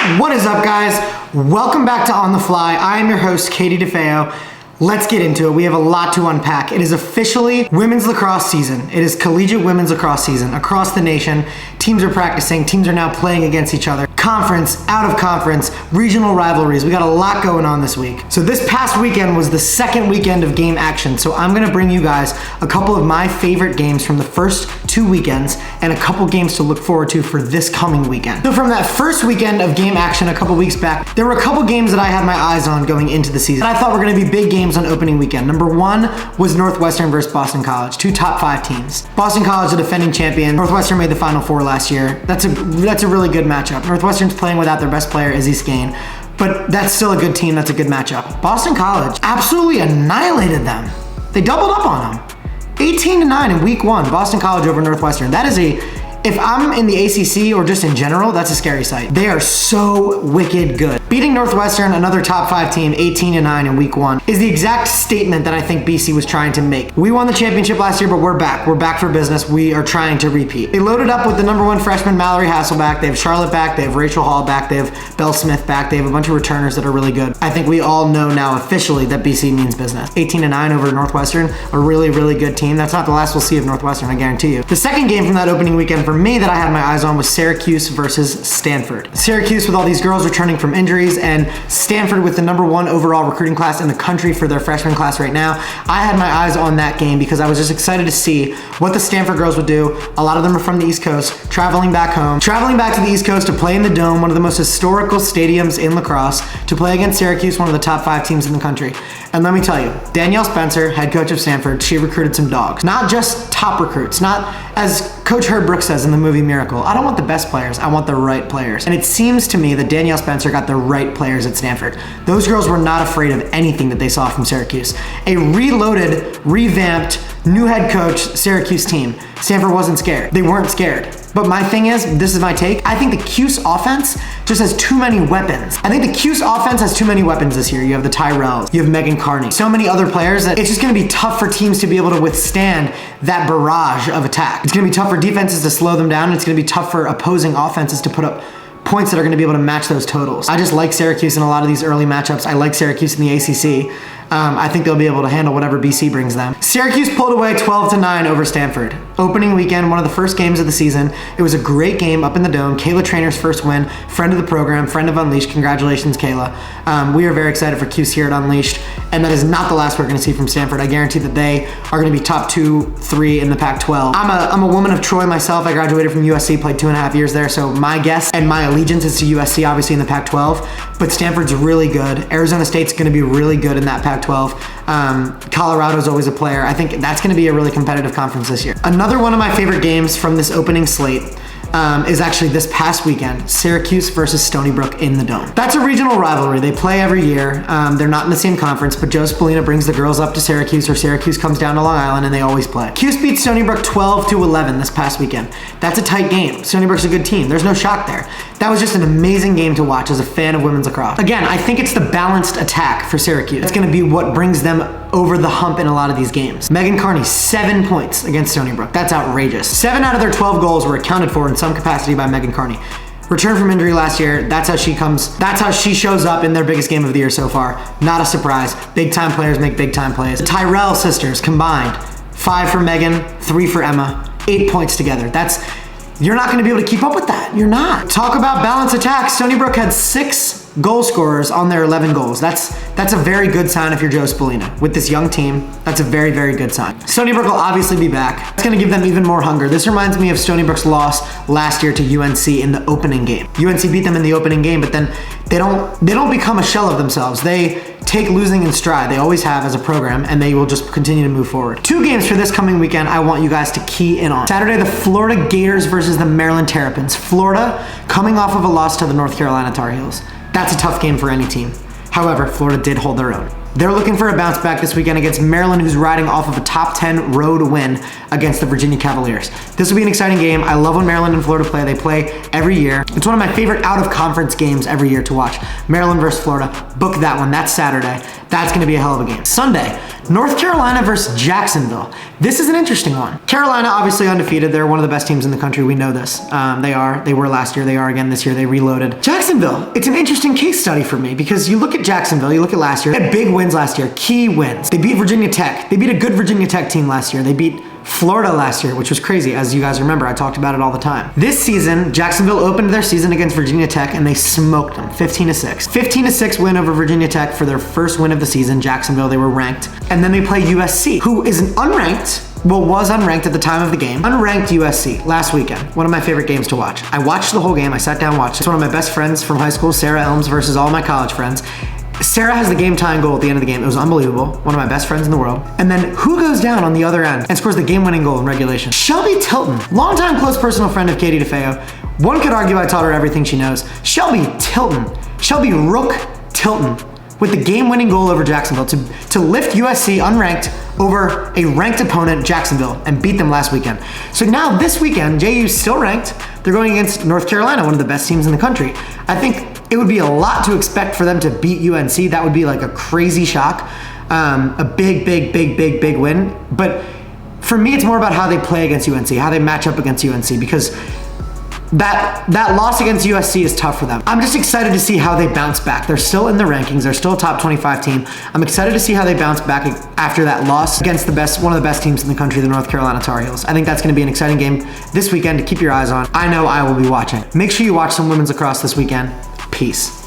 What is up, guys? Welcome back to On the Fly. I am your host, Katie DeFeo. Let's get into it. We have a lot to unpack. It is officially women's lacrosse season. It is collegiate women's lacrosse season across the nation. Teams are practicing. Teams are now playing against each other. Conference, out of conference, regional rivalries. We got a lot going on this week. So this past weekend was the second weekend of game action. So I'm gonna bring you guys a couple of my favorite games from the first 2 weekends and a couple games to look forward to for this coming weekend. So from that first weekend of game action a couple weeks back, there were a couple games that I had my eyes on going into the season. I thought were gonna be big games on opening weekend. Number one was Northwestern versus Boston College, two top 5 teams. Boston College, the defending champion. Northwestern made the Final Four last year. That's a really good matchup. Northwestern's playing without their best player, Izzy Skane, but that's still a good team. That's a good matchup. Boston College absolutely annihilated them. They doubled up on them. 18-9 in week 1, Boston College over Northwestern. That is if I'm in the ACC or just in general, that's a scary sight. They are so wicked good. Beating Northwestern, another top 5 team, 18-9 in week 1, is the exact statement that I think BC was trying to make. We won the championship last year, but we're back. We're back for business. We are trying to repeat. They loaded up with the number 1 freshman, Mallory Hasselback. They have Charlotte back. They have Rachel Hall back. They have Belle Smith back. They have a bunch of returners that are really good. I think we all know now officially that BC means business. 18-9 over Northwestern, a really, really good team. That's not the last we'll see of Northwestern, I guarantee you. The second game from that opening weekend for me that I had my eyes on was Syracuse versus Stanford. Syracuse with all these girls returning from injuries, and Stanford with the number 1 overall recruiting class in the country for their freshman class right now. I had my eyes on that game because I was just excited to see what the Stanford girls would do. A lot of them are from the East Coast, traveling back home, traveling back to the East Coast to play in the Dome, one of the most historical stadiums in lacrosse, to play against Syracuse, one of the top 5 teams in the country. And let me tell you, Danielle Spencer, head coach of Stanford, she recruited some dogs. Not just top recruits, not as Coach Brook says in the movie Miracle, I don't want the best players, I want the right players. And it seems to me that Danielle Spencer got the right players at Stanford. Those girls were not afraid of anything that they saw from Syracuse. A reloaded, revamped, new head coach Syracuse team. Stanford wasn't scared. They weren't scared. But my thing is, this is my take, I think the CUSE offense just has too many weapons. I think the CUSE offense has too many weapons this year. You have the Tyrells, you have Megan Carney, so many other players that it's just gonna be tough for teams to be able to withstand that barrage of attack. It's gonna be tough for defenses to slow them down, and it's gonna be tough for opposing offenses to put up points that are gonna be able to match those totals. I just like Syracuse in a lot of these early matchups. I like Syracuse in the ACC. I think they'll be able to handle whatever BC brings them. Syracuse pulled away 12-9 over Stanford. Opening weekend, one of the first games of the season. It was a great game up in the Dome. Kayla Trainer's first win, friend of the program, friend of Unleashed. Congratulations, Kayla. We are very excited for CUSE here at Unleashed, and that is not the last we're gonna see from Stanford. I guarantee that they are gonna be top 2, 3 in the Pac-12. I'm a woman of Troy myself. I graduated from USC, played 2.5 years there, so my guess and my allegiance is to USC, obviously in the Pac-12, but Stanford's really good. Arizona State's gonna be really good in that Pac-12. Colorado's always a player. I think that's gonna be a really competitive conference this year. Another one of my favorite games from this opening slate is actually this past weekend, Syracuse versus Stony Brook in the Dome. That's a regional rivalry. They play every year. They're not in the same conference, but Joe Spallina brings the girls up to Syracuse, or Syracuse comes down to Long Island, and they always play. CUSE beat Stony Brook 12-11 this past weekend. That's a tight game. Stony Brook's a good team. There's no shock there. That was just an amazing game to watch as a fan of women's lacrosse. Again, I think it's the balanced attack for Syracuse. It's gonna be what brings them over the hump in a lot of these games. Megan Carney, 7 points against Stony Brook. That's outrageous. 7 out of their 12 goals were accounted for in some capacity by Megan Carney. Returned from injury last year, that's how she shows up in their biggest game of the year so far. Not a surprise. Big time players make big time plays. The Tyrell sisters combined, 5 for Megan, 3 for Emma, 8 points together. You're not gonna be able to keep up with that. You're not. Talk about balanced attack. Stony Brook had 6 goal scorers on their 11 goals. That's a very good sign if you're Joe Spallina. With this young team, that's a very, very good sign. Stony Brook will obviously be back. It's gonna give them even more hunger. This reminds me of Stony Brook's loss last year to UNC in the opening game. UNC beat them in the opening game, but then they don't become a shell of themselves. They take losing in stride. They always have as a program, and they will just continue to move forward. 2 games for this coming weekend I want you guys to key in on. Saturday, the Florida Gators versus the Maryland Terrapins. Florida coming off of a loss to the North Carolina Tar Heels. That's a tough game for any team. However, Florida did hold their own. They're looking for a bounce back this weekend against Maryland, who's riding off of a top 10 road win against the Virginia Cavaliers. This will be an exciting game. I love when Maryland and Florida play. They play every year. It's one of my favorite out-of-conference games every year to watch. Maryland versus Florida. Book that one. That's Saturday. That's going to be a hell of a game. Sunday, North Carolina versus Jacksonville. This is an interesting one. Carolina, obviously undefeated. They're one of the best teams in the country. We know this. They were last year. They are again this year. They reloaded. Jacksonville, it's an interesting case study for me because you look at Jacksonville, you look at last year. They had big wins last year, key wins. They beat Virginia Tech. They beat a good Virginia Tech team last year. They beat Florida last year, which was crazy. As you guys remember, I talked about it all the time. This season, Jacksonville opened their season against Virginia Tech and they smoked them 15-6. 15-6 win over Virginia Tech for their first win of the season. Jacksonville, they were ranked. And then they play USC, who is an unranked, well, was unranked at the time of the game. Unranked USC last weekend. One of my favorite games to watch. I watched the whole game. I sat down and watched it. It's one of my best friends from high school, Sarah Elms, versus all my college friends. Sarah has the game tying goal at the end of the game. It was unbelievable. One of my best friends in the world. And then who goes down on the other end and scores the game-winning goal in regulation? Shelby Tilton, longtime close personal friend of Katie DeFeo. One could argue I taught her everything she knows. Shelby Tilton, Shelby Rook Tilton, with the game-winning goal over Jacksonville to lift USC unranked over a ranked opponent, Jacksonville, and beat them last weekend. So now this weekend, JU's still ranked. They're going against North Carolina, one of the best teams in the country. I think it would be a lot to expect for them to beat UNC. That would be like a crazy shock. A big win. But for me, it's more about how they play against UNC, how they match up against UNC, because that loss against USC is tough for them. I'm just excited to see how they bounce back. They're still in the rankings. They're still a top 25 team. I'm excited to see how they bounce back after that loss against one of the best teams in the country, the North Carolina Tar Heels. I think that's going to be an exciting game this weekend to keep your eyes on. I know I will be watching. Make sure you watch some women's lacrosse this weekend. Peace.